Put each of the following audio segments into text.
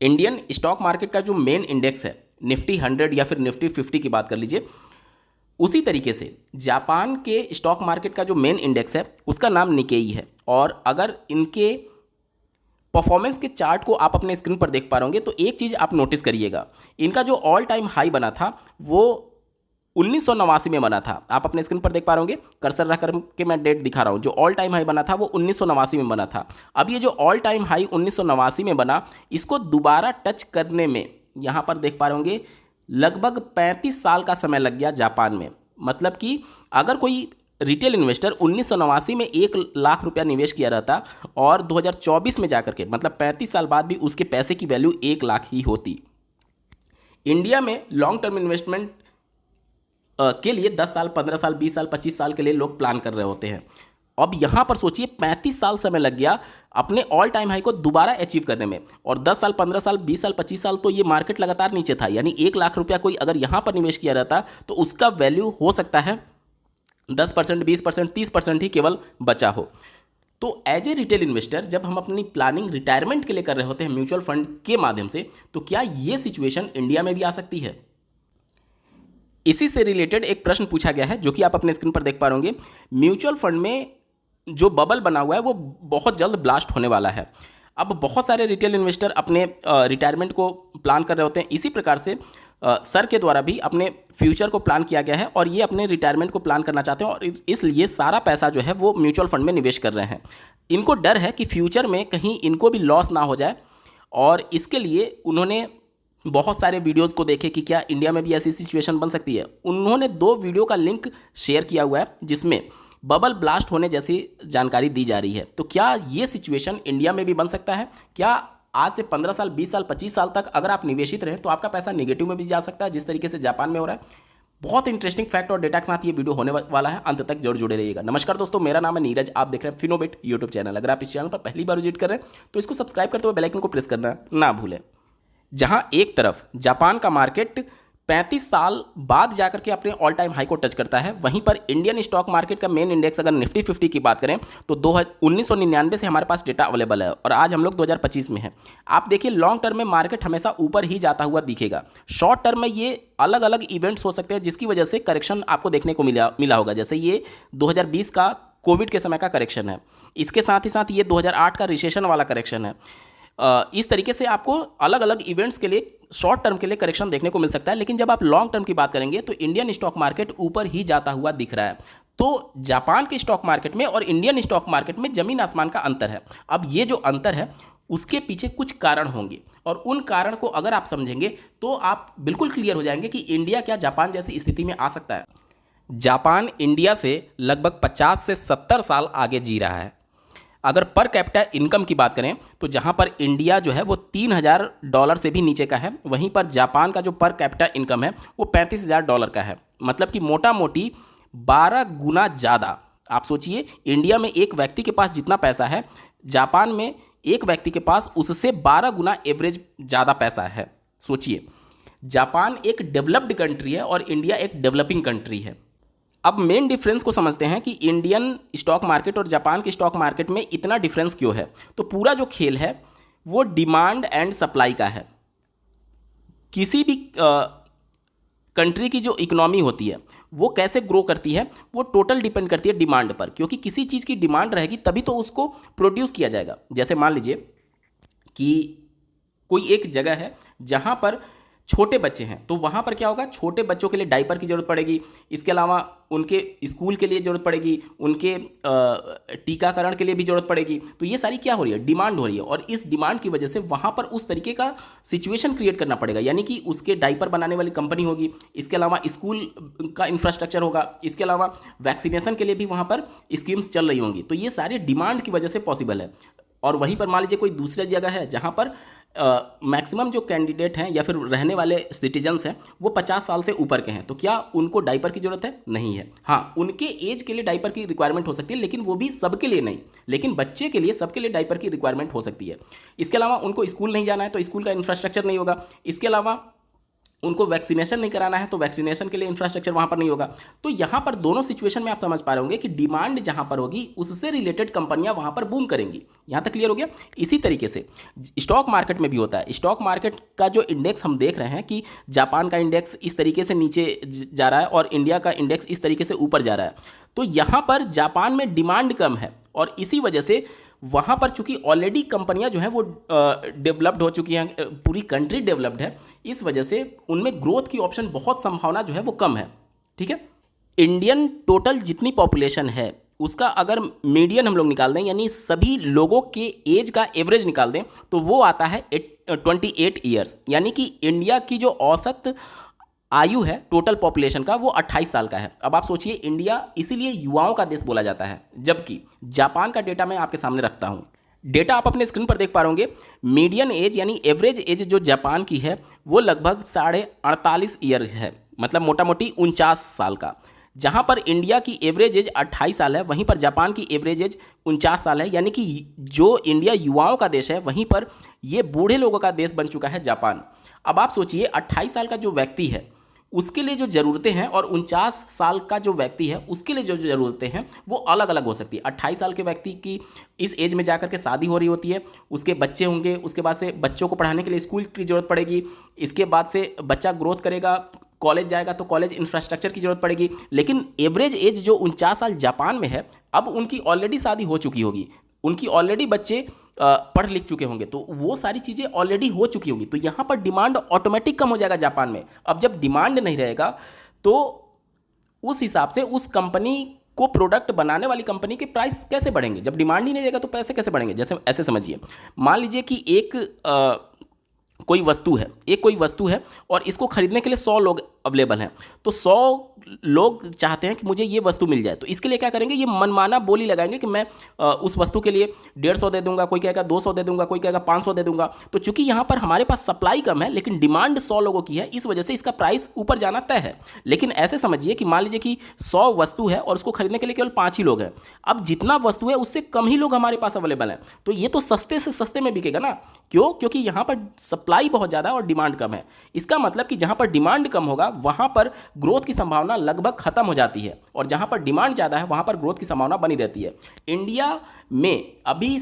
Indian stock market का जो main index है, निफ्टी 100 या फिर निफ्टी 50 की बात कर लीजिए, उसी तरीके से जापान के स्टॉक मार्केट का जो मेन इंडेक्स है उसका नाम निकेई है। और अगर इनके परफॉर्मेंस के चार्ट को आप अपने स्क्रीन पर देख पा रहे होंगे तो एक चीज़ आप नोटिस करिएगा, इनका जो ऑल टाइम हाई बना था वो 1989 में बना था। आप अपने स्क्रीन पर देख पा रहे होंगे, कर्सर रख करके मैं डेट दिखा रहा हूँ। जो ऑल टाइम हाई बना था वो 1989 में बना था। अब ये जो ऑल टाइम हाई 1989 में बना, इसको दोबारा टच करने में यहाँ पर देख पा रहे होंगे लगभग 35 साल का समय लग गया जापान में। मतलब कि अगर कोई रिटेल इन्वेस्टर 1989 में 1 लाख रुपया निवेश किया रहता और 2024 में जाकर के, मतलब 35 साल बाद भी उसके पैसे की वैल्यू 1 लाख ही होती। इंडिया में लॉन्ग टर्म इन्वेस्टमेंट के लिए 10 साल, 15 साल, 20 साल, 25 साल के लिए लोग प्लान कर रहे होते हैं। अब यहाँ पर सोचिए 35 साल समय लग गया अपने ऑल टाइम हाई को दोबारा अचीव करने में। और 10 साल, 15 साल, 20 साल, 25 साल तो ये मार्केट लगातार नीचे था, यानी 1 लाख रुपया कोई अगर यहाँ पर निवेश किया रहता तो उसका वैल्यू हो सकता है 10%, 20%, 30% ही केवल बचा हो। तो एज ए रिटेल इन्वेस्टर जब हम अपनी प्लानिंग रिटायरमेंट के लिए कर रहे होते हैं म्यूचुअल फंड के माध्यम से, तो क्या ये सिचुएशन इंडिया में भी आ सकती है? इसी से रिलेटेड एक प्रश्न पूछा गया है जो कि आप अपने स्क्रीन पर देख पा रहे होंगे। म्यूचुअल फंड में जो बबल बना हुआ है वो बहुत जल्द ब्लास्ट होने वाला है। अब बहुत सारे रिटेल इन्वेस्टर अपने रिटायरमेंट को प्लान कर रहे होते हैं। इसी प्रकार से सर के द्वारा भी अपने फ्यूचर को प्लान किया गया है और ये अपने रिटायरमेंट को प्लान करना चाहते हैं और इसलिए सारा पैसा जो है वो म्यूचुअल फंड में निवेश कर रहे हैं। इनको डर है कि फ्यूचर में कहीं इनको भी लॉस ना हो जाए और इसके लिए उन्होंने बहुत सारे वीडियोस को देखे कि क्या इंडिया में भी ऐसी सिचुएशन बन सकती है। उन्होंने 2 वीडियो का लिंक शेयर किया हुआ है जिसमें बबल ब्लास्ट होने जैसी जानकारी दी जा रही है। तो क्या ये सिचुएशन इंडिया में भी बन सकता है? क्या आज से 15 साल, 20 साल, 25 साल तक अगर आप निवेशित रहें तो आपका पैसा नेगेटिव में भी जा सकता है, जिस तरीके से जापान में हो रहा है? बहुत इंटरेस्टिंग फैक्ट और डेटा के साथ ये वीडियो होने वाला है, अंत तक जरूर जुड़े रहिएगा। नमस्कार दोस्तों, मेरा नाम है नीरज, आप देख रहे हैं फिनोबेट यूट्यूब चैनल। अगर आप इस चैनल पर पहली बार विजिट कर रहे हैं तो इसको सब्सक्राइब करते हुए बेल आइकन को प्रेस करना ना भूलें। जहां एक तरफ जापान का मार्केट 35 साल बाद जाकर के अपने ऑल टाइम हाई को टच करता है, वहीं पर इंडियन स्टॉक मार्केट का मेन इंडेक्स अगर निफ्टी 50 की बात करें तो 1999 से हमारे पास डेटा अवेलेबल है और आज हम लोग 2025 में हैं। आप देखिए लॉन्ग टर्म में मार्केट हमेशा ऊपर ही जाता हुआ दिखेगा। शॉर्ट टर्म में ये अलग अलग इवेंट्स हो सकते हैं जिसकी वजह से करेक्शन आपको देखने को मिला होगा। जैसे ये 2020 का कोविड के समय का करेक्शन है, इसके साथ ही साथ ये 2008 का रिसेशन वाला करेक्शन है। इस तरीके से आपको अलग अलग इवेंट्स के लिए शॉर्ट टर्म के लिए करेक्शन देखने को मिल सकता है। लेकिन जब आप लॉन्ग टर्म की बात करेंगे तो इंडियन स्टॉक मार्केट ऊपर ही जाता हुआ दिख रहा है। तो जापान के स्टॉक मार्केट में और इंडियन स्टॉक मार्केट में जमीन आसमान का अंतर है। अब ये जो अंतर है उसके पीछे कुछ कारण होंगे और उन कारण को अगर आप समझेंगे तो आप बिल्कुल क्लियर हो जाएंगे कि इंडिया क्या जापान जैसी स्थिति में आ सकता है। जापान इंडिया से लगभग 50 से 70 साल आगे जी रहा है। अगर पर कैपिटा इनकम की बात करें तो जहां पर इंडिया जो है वो $3000 से भी नीचे का है, वहीं पर जापान का जो पर कैपिटा इनकम है वो $35,000 का है। मतलब कि मोटा मोटी 12 गुना ज़्यादा। आप सोचिए इंडिया में एक व्यक्ति के पास जितना पैसा है, जापान में एक व्यक्ति के पास उससे 12 गुना एवरेज ज़्यादा पैसा है। सोचिए, जापान एक डेवलप्ड कंट्री है और इंडिया एक डेवलपिंग कंट्री है। अब मेन डिफरेंस को समझते हैं कि इंडियन स्टॉक मार्केट और जापान के स्टॉक मार्केट में इतना डिफरेंस क्यों है। तो पूरा जो खेल है वो डिमांड एंड सप्लाई का है। किसी भी कंट्री की जो इकोनॉमी होती है वो कैसे ग्रो करती है वो टोटल डिपेंड करती है डिमांड पर, क्योंकि किसी चीज़ की डिमांड रहेगी तभी तो उसको प्रोड्यूस किया जाएगा। जैसे मान लीजिए कि कोई एक जगह है जहाँ पर छोटे बच्चे हैं, तो वहाँ पर क्या होगा, छोटे बच्चों के लिए डायपर की ज़रूरत पड़ेगी, इसके अलावा उनके स्कूल के लिए ज़रूरत पड़ेगी, उनके टीकाकरण के लिए भी ज़रूरत पड़ेगी। तो ये सारी क्या हो रही है, डिमांड हो रही है और इस डिमांड की वजह से वहाँ पर उस तरीके का सिचुएशन क्रिएट करना पड़ेगा, यानी कि उसके डायपर बनाने वाली कंपनी होगी, इसके अलावा स्कूल का इंफ्रास्ट्रक्चर होगा, इसके अलावा वैक्सीनेशन के लिए भी वहाँ पर स्कीम्स चल रही होंगी। तो ये सारे डिमांड की वजह से पॉसिबल है। और वहीं पर मान लीजिए कोई दूसरी जगह है जहाँ पर मैक्सिमम जो कैंडिडेट हैं या फिर रहने वाले सिटीजन्स हैं वो 50 साल से ऊपर के हैं, तो क्या उनको डायपर की ज़रूरत है? नहीं है। हाँ, उनके एज के लिए डायपर की रिक्वायरमेंट हो सकती है, लेकिन वो भी सबके लिए नहीं, लेकिन बच्चे के लिए सबके लिए डायपर की रिक्वायरमेंट हो सकती है। इसके अलावा उनको स्कूल नहीं जाना है तो स्कूल का इंफ्रास्ट्रक्चर नहीं होगा, इसके अलावा उनको वैक्सीनेशन नहीं कराना है तो वैक्सीनेशन के लिए इंफ्रास्ट्रक्चर वहाँ पर नहीं होगा। तो यहाँ पर दोनों सिचुएशन में आप समझ पा रहे होंगे कि डिमांड जहाँ पर होगी उससे रिलेटेड कंपनियाँ वहाँ पर बूम करेंगी। यहाँ तक क्लियर हो गया। इसी तरीके से स्टॉक मार्केट में भी होता है। स्टॉक मार्केट का जो इंडेक्स हम देख रहे हैं कि जापान का इंडेक्स इस तरीके से नीचे जा रहा है और इंडिया का इंडेक्स इस तरीके से ऊपर जा रहा है। तो यहाँ पर जापान में डिमांड कम है और इसी वजह से वहाँ पर चूंकि ऑलरेडी कंपनियां जो हैं वो डेवलप्ड हो चुकी हैं, पूरी कंट्री डेवलप्ड है, इस वजह से उनमें ग्रोथ की ऑप्शन बहुत संभावना जो है वो कम है। ठीक है। इंडियन टोटल जितनी पॉपुलेशन है उसका अगर मीडियन हम लोग निकाल दें, यानी सभी लोगों के एज का एवरेज निकाल दें, तो वो आता है 28 ईयर्स। यानी कि इंडिया की जो औसत आयु है टोटल पॉपुलेशन का वो 28 साल का है। अब आप सोचिए, इंडिया इसीलिए युवाओं का देश बोला जाता है, जबकि जापान का डेटा मैं आपके सामने रखता हूं। डेटा आप अपने स्क्रीन पर देख पा रहे होंगे। मीडियन एज यानी एवरेज एज जो जापान की है वो लगभग 48.5 ईयर है, मतलब मोटा मोटी 49 साल का। जहां पर इंडिया की एवरेज एज 28 साल है, वहीं पर जापान की एवरेज एज 49 साल है। यानी कि जो इंडिया युवाओं का देश है, वहीं पर ये बूढ़े लोगों का देश बन चुका है जापान। अब आप सोचिए, 28 साल का जो व्यक्ति है उसके लिए जो ज़रूरतें हैं और 49 साल का जो व्यक्ति है उसके लिए जो ज़रूरतें हैं वो अलग अलग हो सकती है। 28 साल के व्यक्ति की इस एज में जाकर के शादी हो रही होती है, उसके बच्चे होंगे, उसके बाद से बच्चों को पढ़ाने के लिए स्कूल की ज़रूरत पड़ेगी, इसके बाद से बच्चा ग्रोथ करेगा, कॉलेज जाएगा तो कॉलेज इंफ्रास्ट्रक्चर की ज़रूरत पड़ेगी। लेकिन एवरेज एज जो 49 साल जापान में है, अब उनकी ऑलरेडी शादी हो चुकी होगी, उनकी ऑलरेडी बच्चे पढ़ लिख चुके होंगे, तो वो सारी चीज़ें ऑलरेडी हो चुकी होंगी। तो यहाँ पर डिमांड ऑटोमेटिक कम हो जाएगा जापान में। अब जब डिमांड नहीं रहेगा तो उस हिसाब से उस कंपनी को, प्रोडक्ट बनाने वाली कंपनी के प्राइस कैसे बढ़ेंगे? जब डिमांड ही नहीं रहेगा तो पैसे कैसे बढ़ेंगे? जैसे ऐसे समझिए, मान लीजिए कि कोई वस्तु है और इसको खरीदने के लिए 100 लोग अवेलेबल हैं, तो 100 लोग चाहते हैं कि मुझे ये वस्तु मिल जाए। तो इसके लिए क्या करेंगे? ये मनमाना बोली लगाएंगे कि मैं उस वस्तु के लिए 150 दे दूंगा, कोई कहेगा 200 दे दूंगा, कोई कहेगा 500 दे दूंगा। तो चूंकि यहाँ पर हमारे पास सप्लाई कम है लेकिन डिमांड 100 लोगों की है, इस वजह से इसका प्राइस ऊपर जाना तय है। लेकिन ऐसे समझिए कि मान लीजिए कि 100 वस्तु है और उसको खरीदने के लिए केवल 5 ही लोग हैं। अब जितना वस्तु है उससे कम ही लोग हमारे पास अवेलेबल हैं, तो ये तो सस्ते से सस्ते में बिकेगा ना। क्यों? क्योंकि यहाँ पर सप्लाई बहुत ज़्यादा और डिमांड कम है। इसका मतलब कि जहाँ पर डिमांड कम होगा वहाँ पर ग्रोथ की संभावना लगभग खत्म हो जाती है, और जहाँ पर डिमांड ज़्यादा है वहाँ पर ग्रोथ की संभावना बनी रहती है। इंडिया में अभी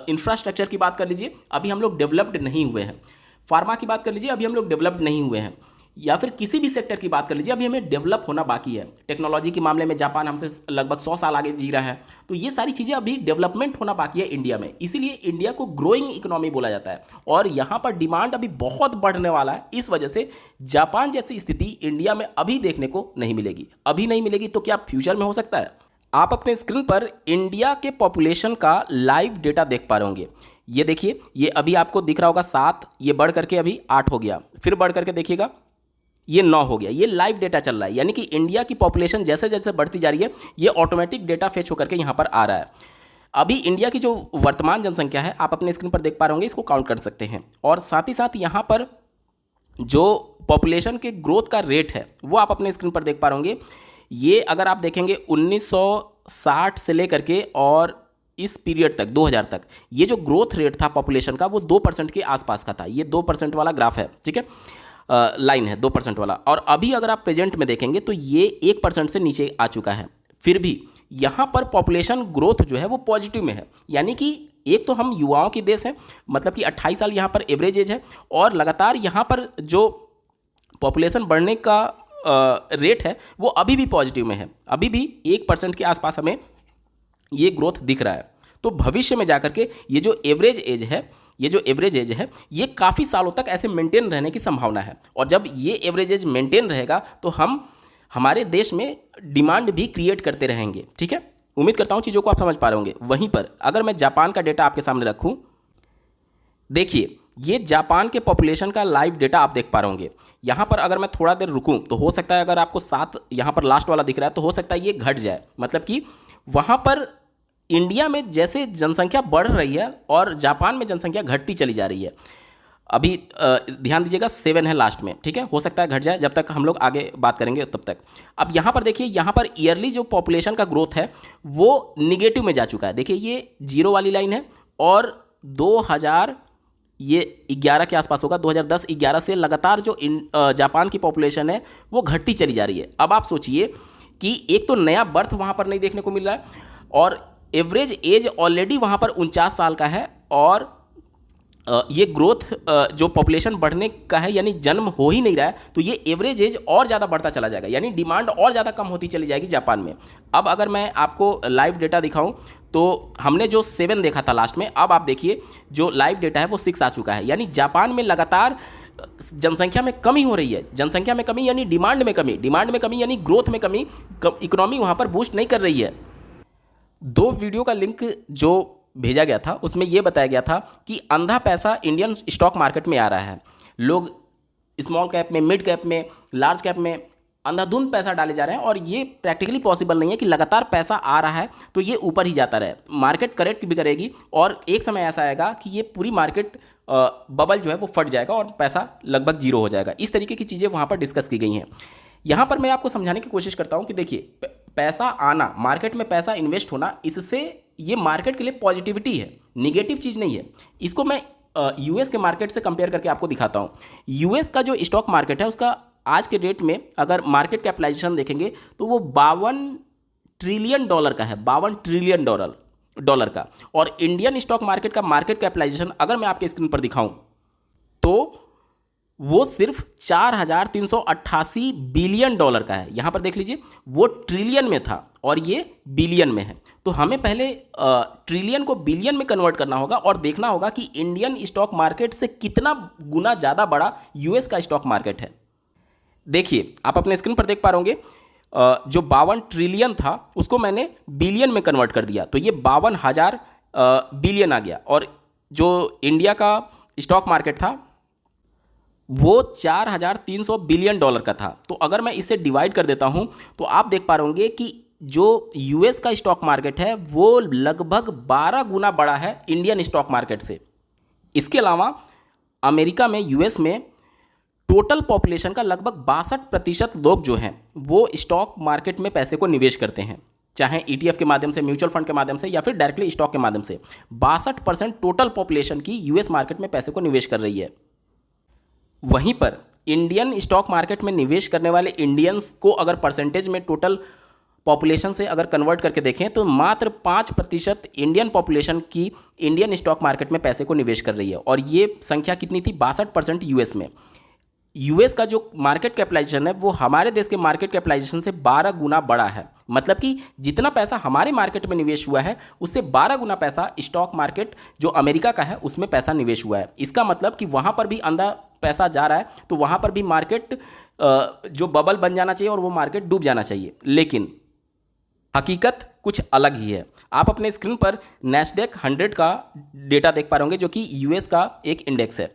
इंफ्रास्ट्रक्चर की बात कर लीजिए, अभी हम लोग डेवलप्ड नहीं हुए हैं। फार्मा की बात कर लीजिए, अभी हम लोग डेवलप्ड नहीं हुए हैं। या फिर किसी भी सेक्टर की बात कर लीजिए, अभी हमें डेवलप होना बाकी है। टेक्नोलॉजी के मामले में जापान हमसे लगभग 100 साल आगे जी रहा है। तो ये सारी चीज़ें अभी डेवलपमेंट होना बाकी है इंडिया में, इसीलिए इंडिया को ग्रोइंग इकोनॉमी बोला जाता है। और यहाँ पर डिमांड अभी बहुत बढ़ने वाला है, इस वजह से जापान जैसी स्थिति इंडिया में अभी देखने को नहीं मिलेगी। अभी नहीं मिलेगी तो क्या फ्यूचर में हो सकता है? आप अपने स्क्रीन पर इंडिया के पॉपुलेशन का लाइव डेटा देख पा रहे होंगे। ये देखिए, ये अभी आपको दिख रहा होगा 7, ये बढ़ करके अभी 8 हो गया, फिर बढ़ करके देखिएगा ये 9 हो गया। ये लाइव डेटा चल रहा है, यानी कि इंडिया की पॉपुलेशन जैसे जैसे बढ़ती जा रही है ये ऑटोमेटिक डेटा फेच होकर के यहाँ पर आ रहा है। अभी इंडिया की जो वर्तमान जनसंख्या है आप अपने स्क्रीन पर देख पा रहे होंगे, इसको काउंट कर सकते हैं। और साथ ही साथ यहाँ पर जो पॉपुलेशन के ग्रोथ का रेट है वो आप अपने स्क्रीन पर देख पा रहे होंगे। ये अगर आप देखेंगे 1960 से लेकर के और इस पीरियड तक 2000 तक ये जो ग्रोथ रेट था पॉपुलेशन का वो 2% के आसपास का था। ये 2% वाला ग्राफ है, ठीक है, लाइन है 2% वाला। और अभी अगर आप प्रेजेंट में देखेंगे तो ये 1% से नीचे आ चुका है। फिर भी यहाँ पर पॉपुलेशन ग्रोथ जो है वो पॉजिटिव में है, यानी कि एक तो हम युवाओं के देश हैं, मतलब कि 28 साल यहाँ पर एवरेज एज है, और लगातार यहाँ पर जो पॉपुलेशन बढ़ने का रेट है वो अभी भी पॉजिटिव में है। अभी भी 1% के आसपास हमें ये ग्रोथ दिख रहा है। तो भविष्य में जाकर के ये जो एवरेज एज है ये काफ़ी सालों तक ऐसे मेंटेन रहने की संभावना है। और जब ये एवरेज एज मेंटेन रहेगा तो हम हमारे देश में डिमांड भी क्रिएट करते रहेंगे, ठीक है। उम्मीद करता हूँ चीज़ों को आप समझ पा रहे होंगे। वहीं पर अगर मैं जापान का डेटा आपके सामने रखूँ, देखिए ये जापान के पॉपुलेशन का लाइव डेटा आप देख पा रहे होंगे। यहाँ पर अगर मैं थोड़ा देर रुकूँ तो हो सकता है, अगर आपको 7 यहाँ पर लास्ट वाला दिख रहा है तो हो सकता है ये घट जाए, मतलब कि वहाँ पर इंडिया में जैसे जनसंख्या बढ़ रही है और जापान में जनसंख्या घटती चली जा रही है। अभी ध्यान दीजिएगा 7 है लास्ट में, ठीक है, हो सकता है घट जाए, जब तक हम लोग आगे बात करेंगे तब तक। अब यहाँ पर देखिए, यहाँ पर ईयरली जो पॉपुलेशन का ग्रोथ है वो निगेटिव में जा चुका है। देखिए ये 0 वाली लाइन है और ये 11 के आसपास होगा, 2010-11 से लगातार जो जापान की पॉपुलेशन है वो घटती चली जा रही है। अब आप सोचिए कि एक तो नया बर्थ वहाँ पर नहीं देखने को मिल रहा है और एवरेज एज ऑलरेडी वहाँ पर 49 साल का है और ये ग्रोथ जो पॉपुलेशन बढ़ने का है यानी जन्म हो ही नहीं रहा है, तो ये एवरेज एज और ज़्यादा बढ़ता चला जाएगा, यानी डिमांड और ज़्यादा कम होती चली जाएगी जापान में। अब अगर मैं आपको लाइव डेटा दिखाऊं तो हमने जो 7 देखा था लास्ट में, अब आप देखिए जो लाइव डेटा है वो 6 आ चुका है, यानी जापान में लगातार जनसंख्या में कमी हो रही है। जनसंख्या में कमी यानी डिमांड में कमी, डिमांड में कमी यानी ग्रोथ में कमी, इकोनॉमी वहाँ पर बूस्ट नहीं कर रही है। 2 वीडियो का लिंक जो भेजा गया था उसमें यह बताया गया था कि अंधा पैसा इंडियन स्टॉक मार्केट में आ रहा है। लोग स्मॉल कैप में, मिड कैप में, लार्ज कैप में अंधाधुंध पैसा डाले जा रहे हैं और ये प्रैक्टिकली पॉसिबल नहीं है कि लगातार पैसा आ रहा है तो ये ऊपर ही जाता रहे। मार्केट करेक्ट भी करेगी और एक समय ऐसा आएगा कि ये पूरी मार्केट बबल जो है वो फट जाएगा और पैसा लगभग जीरो हो जाएगा। इस तरीके की चीज़ें वहाँ पर डिस्कस की गई हैं। यहाँ पर मैं आपको समझाने की कोशिश करता हूँ कि देखिए, पैसा आना, मार्केट में पैसा इन्वेस्ट होना, इससे ये मार्केट के लिए पॉजिटिविटी है, निगेटिव चीज़ नहीं है। इसको मैं यूएस के मार्केट से कंपेयर करके आपको दिखाता हूँ। यूएस का जो स्टॉक मार्केट है उसका आज के डेट में अगर मार्केट कैपिटलाइजेशन देखेंगे तो वो $52 ट्रिलियन का है, $52 ट्रिलियन का। और इंडियन स्टॉक मार्केट का मार्केट कैपिटलाइजेशन अगर मैं आपके स्क्रीन पर दिखाऊं तो वो सिर्फ $4,388 बिलियन का है। यहाँ पर देख लीजिए, वो ट्रिलियन में था और ये बिलियन में है। तो हमें पहले ट्रिलियन को बिलियन में कन्वर्ट करना होगा और देखना होगा कि इंडियन स्टॉक मार्केट से कितना गुना ज़्यादा बड़ा यूएस का स्टॉक मार्केट है। देखिए, आप अपने स्क्रीन पर देख पा रहे होंगे, जो 52 ट्रिलियन था उसको मैंने बिलियन में कन्वर्ट कर दिया तो ये 52,000 बिलियन आ गया। और जो इंडिया का स्टॉक मार्केट था वो $4,300 बिलियन का था। तो अगर मैं इसे डिवाइड कर देता हूं तो आप देख पा रहे होंगे कि जो यूएस का स्टॉक मार्केट है वो लगभग 12 गुना बड़ा है इंडियन स्टॉक मार्केट से। इसके अलावा अमेरिका में, यूएस में टोटल पॉपुलेशन का लगभग 62% लोग जो हैं वो स्टॉक मार्केट में पैसे को निवेश करते हैं, चाहे ईटीएफ के माध्यम से, म्यूचुअल फंड के माध्यम से या फिर डायरेक्टली स्टॉक के माध्यम से। 62% टोटल पॉपुलेशन की यूएस मार्केट में पैसे को निवेश कर रही है। वहीं पर इंडियन स्टॉक मार्केट में निवेश करने वाले इंडियंस को अगर परसेंटेज में टोटल पॉपुलेशन से अगर कन्वर्ट करके देखें तो मात्र 5% इंडियन पॉपुलेशन की इंडियन स्टॉक मार्केट में पैसे को निवेश कर रही है। और ये संख्या कितनी थी? 62% यूएस में। यूएस का जो मार्केट कैपिटलाइजेशन है वो हमारे देश के मार्केट कैपिटलाइजेशन से 12 गुना बड़ा है। मतलब कि जितना पैसा हमारे मार्केट में निवेश हुआ है उससे 12 गुना पैसा स्टॉक मार्केट जो अमेरिका का है उसमें पैसा निवेश हुआ है। इसका मतलब कि वहाँ पर भी अंधा पैसा जा रहा है तो वहाँ पर भी मार्केट जो बबल बन जाना चाहिए और वो मार्केट डूब जाना चाहिए। लेकिन हकीकत कुछ अलग ही है। आप अपने स्क्रीन पर नैस्डैक 100 का डेटा देख पा रहे होंगे जो कि यूएस का एक इंडेक्स है।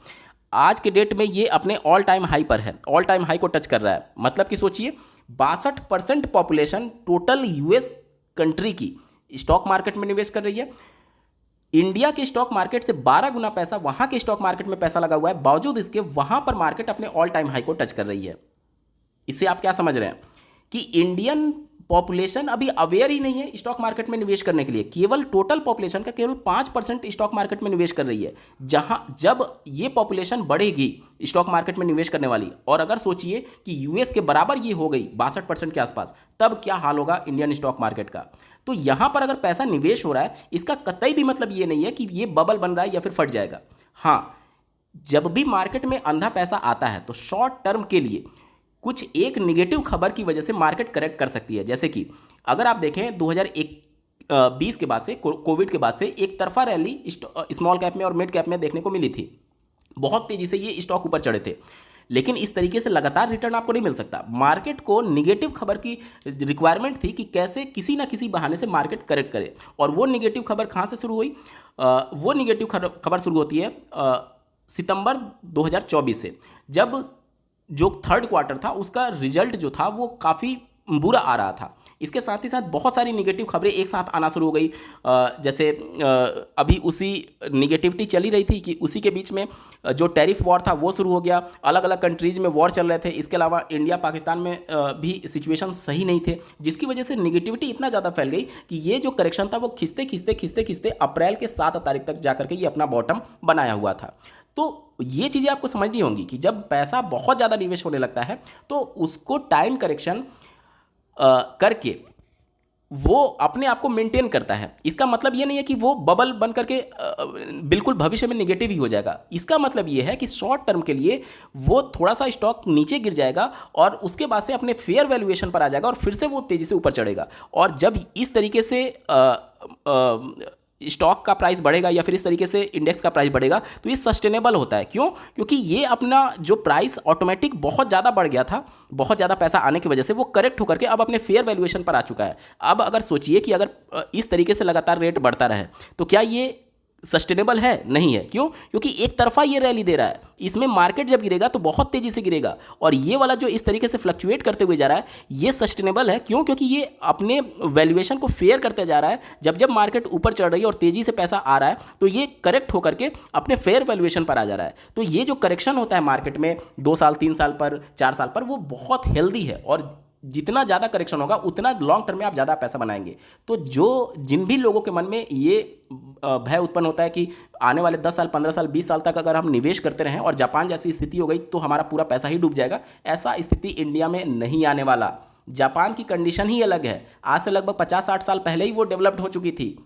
आज के डेट में ये अपने ऑल टाइम हाई पर है, ऑल टाइम हाई को टच कर रहा है। मतलब कि सोचिए 62% पॉपुलेशन टोटल यूएस कंट्री की स्टॉक मार्केट में निवेश कर रही है। इंडिया के स्टॉक मार्केट से 12 गुना पैसा वहां के स्टॉक मार्केट में पैसा लगा हुआ है, बावजूद इसके वहां पर मार्केट अपने ऑल टाइम हाई को टच कर रही है। इससे आप क्या समझ रहे हैं कि इंडियन पॉपुलेशन अभी अवेयर ही नहीं है स्टॉक मार्केट में निवेश करने के लिए। केवल टोटल पॉपुलेशन का केवल 5% स्टॉक मार्केट में निवेश कर रही है। जब ये पॉपुलेशन बढ़ेगी स्टॉक मार्केट में निवेश करने वाली, और अगर सोचिए कि यूएस के बराबर ये हो गई 62% के आसपास, तब क्या हाल होगा इंडियन स्टॉक मार्केट का। तो यहां पर अगर पैसा निवेश हो रहा है इसका कतई भी मतलब ये नहीं है कि ये बबल बन रहा है या फिर फट जाएगा। हाँ, जब भी मार्केट में अंधा पैसा आता है तो शॉर्ट टर्म के लिए कुछ एक निगेटिव खबर की वजह से मार्केट करेक्ट कर सकती है। जैसे कि अगर आप देखें 2020 के बाद से, कोविड के बाद से एक तरफा रैली स्मॉल कैप में और मिड कैप में देखने को मिली थी। बहुत तेजी से ये स्टॉक ऊपर चढ़े थे, लेकिन इस तरीके से लगातार रिटर्न आपको नहीं मिल सकता। मार्केट को निगेटिव खबर की रिक्वायरमेंट थी कि कैसे किसी ना किसी बहाने से मार्केट करेक्ट करे। और वो निगेटिव खबर कहाँ से शुरू हुई? वो निगेटिव खबर शुरू होती है सितंबर 2024 से, जब जो थर्ड क्वार्टर था उसका रिजल्ट जो था वो काफ़ी बुरा आ रहा था। इसके साथ ही साथ बहुत सारी निगेटिव खबरें एक साथ आना शुरू हो गई। जैसे अभी उसी निगेटिविटी चली रही थी कि उसी के बीच में जो टैरिफ वॉर था वो शुरू हो गया, अलग अलग कंट्रीज में वॉर चल रहे थे। इसके अलावा इंडिया पाकिस्तान में भी सिचुएशन सही नहीं थे, जिसकी वजह से निगेटिविटी इतना ज़्यादा फैल गई कि ये जो करेक्शन था वो खिंचते खिंचते खिंचते खिंचते अप्रैल के 7 तारीख तक जाकर के ये अपना बॉटम बनाया हुआ था। तो ये चीज़ें आपको समझनी होंगी कि जब पैसा बहुत ज़्यादा निवेश होने लगता है तो उसको टाइम करेक्शन करके वो अपने आप को मेंटेन करता है। इसका मतलब ये नहीं है कि वो बबल बन करके बिल्कुल भविष्य में नेगेटिव ही हो जाएगा। इसका मतलब ये है कि शॉर्ट टर्म के लिए वो थोड़ा सा स्टॉक नीचे गिर जाएगा और उसके बाद से अपने फेयर वैल्यूएशन पर आ जाएगा और फिर से वो तेज़ी से ऊपर चढ़ेगा। और जब इस तरीके से स्टॉक का प्राइस बढ़ेगा या फिर इस तरीके से इंडेक्स का प्राइस बढ़ेगा तो ये सस्टेनेबल होता है। क्यों? क्योंकि ये अपना जो प्राइस ऑटोमेटिक बहुत ज़्यादा बढ़ गया था, बहुत ज़्यादा पैसा आने की वजह से वो करेक्ट होकर के अब अपने फेयर वैल्यूएशन पर आ चुका है। अब अगर सोचिए कि अगर इस तरीके से लगातार रेट बढ़ता रहे तो क्या ये सस्टेनेबल है? नहीं है। क्यों? क्योंकि एक तरफा ये रैली दे रहा है। इसमें मार्केट जब गिरेगा तो बहुत तेजी से गिरेगा और ये वाला जो इस तरीके से फ्लक्चुएट करते हुए जा रहा है ये सस्टेनेबल है। क्यों? क्योंकि ये अपने वैल्यूएशन को फेयर करते जा रहा है। जब जब मार्केट ऊपर चढ़ रही है और तेजी से पैसा आ रहा है तो ये करेक्ट होकर के अपने फेयर वैल्यूएशन पर आ जा रहा है। तो ये जो करेक्शन होता है मार्केट में 2 साल 3 साल पर 4 साल पर वो बहुत हेल्दी है और जितना ज़्यादा करेक्शन होगा उतना लॉन्ग टर्म में आप ज़्यादा पैसा बनाएंगे। तो जिन भी लोगों के मन में ये भय उत्पन्न होता है कि आने वाले 10 साल 15 साल 20 साल तक अगर हम निवेश करते रहें और जापान जैसी स्थिति हो गई तो हमारा पूरा पैसा ही डूब जाएगा, ऐसा स्थिति इंडिया में नहीं आने वाला। जापान की कंडीशन ही अलग है। आज से लगभग 50-60 साल पहले ही वो डेवलप्ड हो चुकी थी।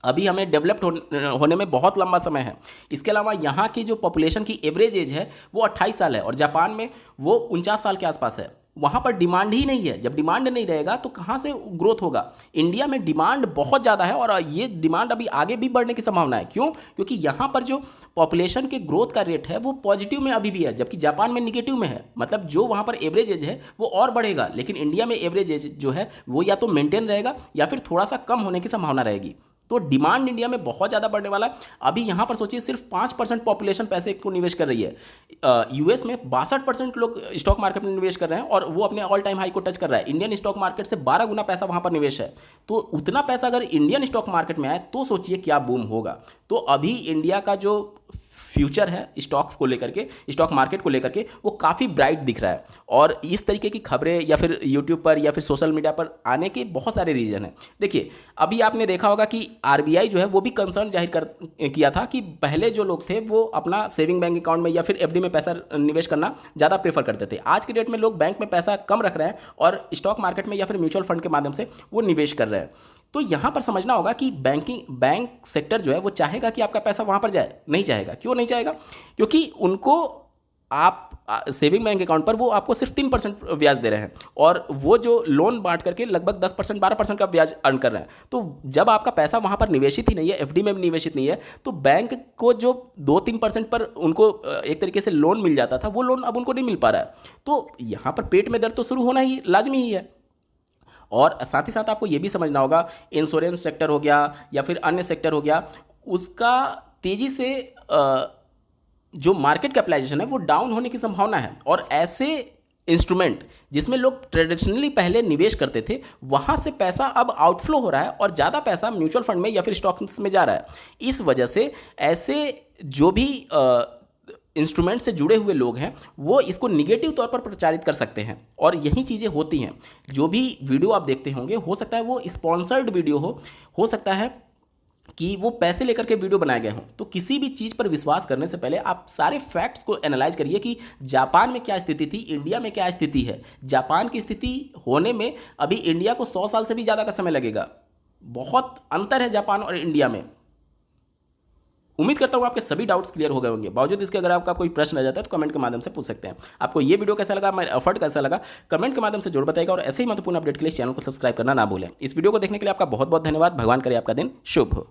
अभी हमें डेवलप्ड होने में बहुत लंबा समय है। इसके अलावा यहाँ की जो पॉपुलेशन की एवरेज एज है वो 28 साल है और जापान में वो 49 साल के आसपास है। वहाँ पर डिमांड ही नहीं है। जब डिमांड नहीं रहेगा तो कहाँ से ग्रोथ होगा? इंडिया में डिमांड बहुत ज़्यादा है और ये डिमांड अभी आगे भी बढ़ने की संभावना है। क्यों? क्योंकि यहाँ पर जो पॉपुलेशन के ग्रोथ का रेट है वो पॉजिटिव में अभी भी है, जबकि जापान में निगेटिव में है। मतलब जो वहाँ पर एवरेज एज है वो और बढ़ेगा, लेकिन इंडिया में एवरेज एज जो है वो या तो मेंटेन रहेगा या फिर थोड़ा सा कम होने की संभावना रहेगी। तो डिमांड इंडिया में बहुत ज़्यादा बढ़ने वाला है। अभी यहाँ पर सोचिए सिर्फ 5% पॉपुलेशन पैसे को निवेश कर रही है। यूएस में 62% लोग स्टॉक मार्केट में निवेश कर रहे हैं और वो अपने ऑल टाइम हाई को टच कर रहा है। इंडियन स्टॉक मार्केट से 12 गुना पैसा वहाँ पर निवेश है। तो उतना पैसा अगर इंडियन स्टॉक मार्केट में आए तो सोचिए क्या बूम होगा। तो अभी इंडिया का जो फ्यूचर है स्टॉक्स को लेकर के, स्टॉक मार्केट को लेकर के, वो काफ़ी ब्राइट दिख रहा है। और इस तरीके की खबरें या फिर यूट्यूब पर या फिर सोशल मीडिया पर आने के बहुत सारे रीज़न हैं। देखिए अभी आपने देखा होगा कि आरबीआई जो है वो भी कंसर्न जाहिर किया था कि पहले जो लोग थे वो अपना सेविंग बैंक अकाउंट में या फिर एफडी में पैसा निवेश करना ज़्यादा प्रेफर करते थे। आज के डेट में लोग बैंक में पैसा कम रख रहे हैं और स्टॉक मार्केट में या फिर म्यूचुअल फंड के माध्यम से वो निवेश कर रहे हैं। तो यहाँ पर समझना होगा कि बैंक सेक्टर जो है वो चाहेगा कि आपका पैसा वहाँ पर जाए? नहीं चाहेगा। क्यों नहीं चाहेगा? क्योंकि उनको आप सेविंग बैंक अकाउंट पर वो आपको सिर्फ 3% ब्याज दे रहे हैं और वो जो लोन बांट करके लगभग 10% 12% का ब्याज अर्न कर रहे हैं। तो जब आपका पैसा वहाँ पर निवेशित ही नहीं है, एफडी में भी निवेशित नहीं है, तो बैंक को जो 2-3% पर उनको एक तरीके से लोन मिल जाता था वो लोन अब उनको नहीं मिल पा रहा है। तो यहाँ पर पेट में दर्द तो शुरू होना ही लाजमी ही है। और साथ ही साथ आपको ये भी समझना होगा इंश्योरेंस सेक्टर हो गया या फिर अन्य सेक्टर हो गया, उसका तेज़ी से जो मार्केट कैपिटलाइजेशन है वो डाउन होने की संभावना है। और ऐसे इंस्ट्रूमेंट जिसमें लोग ट्रेडिशनली पहले निवेश करते थे वहाँ से पैसा अब आउटफ्लो हो रहा है और ज़्यादा पैसा म्यूचुअल फंड में या फिर स्टॉक्स में जा रहा है। इस वजह से ऐसे जो भी इंस्ट्रूमेंट से जुड़े हुए लोग हैं वो इसको निगेटिव तौर पर प्रचारित कर सकते हैं और यही चीज़ें होती हैं। जो भी वीडियो आप देखते होंगे हो सकता है वो स्पॉन्सर्ड वीडियो हो सकता है कि वो पैसे लेकर के वीडियो बनाए गए हों। तो किसी भी चीज़ पर विश्वास करने से पहले आप सारे फैक्ट्स को एनालाइज करिए कि जापान में क्या स्थिति थी, इंडिया में क्या स्थिति है। जापान की स्थिति होने में अभी इंडिया को 100 साल से भी ज़्यादा का समय लगेगा। बहुत अंतर है जापान और इंडिया में। उम्मीद करता हूँ आपके सभी डाउट्स क्लियर हो गए होंगे। बावजूद इसके अगर आपका कोई प्रश्न रह जाता है तो कमेंट के माध्यम से पूछ सकते हैं। आपको ये वीडियो कैसा लगा, मेरा एफर्ट कैसा लगा, कमेंट के माध्यम से जरूर बताइएगा और ऐसे ही महत्वपूर्ण अपडेट के लिए चैनल को सब्सक्राइब करना ना भूलें। इस वीडियो को देखने के लिए आपका बहुत बहुत धन्यवाद। भगवान करे आपका दिन शुभ हो।